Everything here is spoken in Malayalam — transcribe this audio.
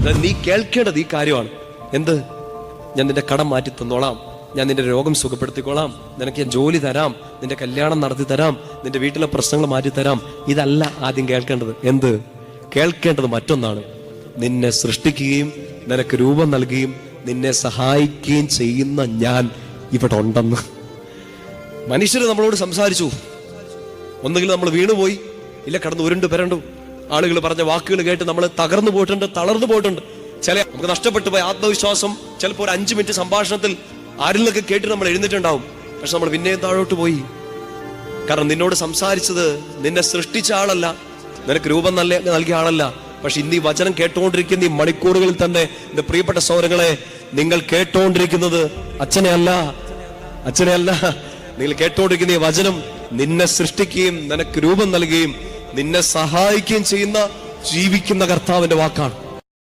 നീ കേൾക്കേണ്ടത് ഈ കാര്യമാണ്. എന്ത്? ഞാൻ നിന്റെ കടം മാറ്റി തന്നോളാം, ഞാൻ നിന്റെ രോഗം സുഖപ്പെടുത്തിക്കോളാം, നിനക്ക് ഞാൻ ജോലി തരാം, നിന്റെ കല്യാണം നടത്തി തരാം, നിന്റെ വീട്ടിലെ പ്രശ്നങ്ങൾ മാറ്റി തരാം. ഇതല്ല ആദ്യം കേൾക്കേണ്ടത്. എന്ത്? കേൾക്കേണ്ടത് മറ്റൊന്നാണ്. നിന്നെ സൃഷ്ടിക്കുകയും നിനക്ക് രൂപം നൽകുകയും നിന്നെ സഹായിക്കുകയും ചെയ്യുന്ന ഞാൻ ഇവിടെ ഉണ്ടെന്ന്. മനുഷ്യര് നമ്മളോട് സംസാരിച്ചു, ഒന്നുകിൽ നമ്മൾ വീണുപോയി, ഇല്ല കടന്ന് ഉരുണ്ട് പെരണ്ടു. ആളുകൾ പറഞ്ഞ വാക്കുകൾ കേട്ട് നമ്മൾ തകർന്നു പോയിട്ടുണ്ട്, തളർന്നു പോയിട്ടുണ്ട്. ചില നമുക്ക് നഷ്ടപ്പെട്ടു പോയ ആത്മവിശ്വാസം ചിലപ്പോൾ ഒരു 5 മിനിറ്റ് സംഭാഷണത്തിൽ ആരിൽ നിന്നൊക്കെ കേട്ട് നമ്മൾ എഴുന്നേറ്റുണ്ടാവും. പക്ഷെ നമ്മൾ പിന്നെയും താഴോട്ട് പോയി. കാരണം നിന്നോട് സംസാരിച്ചത് നിന്നെ സൃഷ്ടിച്ച ആളല്ല, നിനക്ക് രൂപം നൽകിയ ആളല്ല. പക്ഷെ ഇന്ന് ഈ വചനം കേട്ടുകൊണ്ടിരിക്കുന്ന ഈ മണിക്കൂറുകളിൽ തന്നെ എന്റെ പ്രിയപ്പെട്ട സഹോദരങ്ങളെ, നിങ്ങൾ കേട്ടുകൊണ്ടിരിക്കുന്നത് അച്ഛനെ അല്ല. നിങ്ങൾ കേട്ടുകൊണ്ടിരിക്കുന്ന ഈ വചനം നിന്നെ സൃഷ്ടിക്കുകയും നിനക്ക് രൂപം നൽകുകയും നിന്നെ സഹായിക്കുകയും ചെയ്യുന്ന ജീവിക്കുന്ന കർത്താവിന്റെ വാക്കാണ്.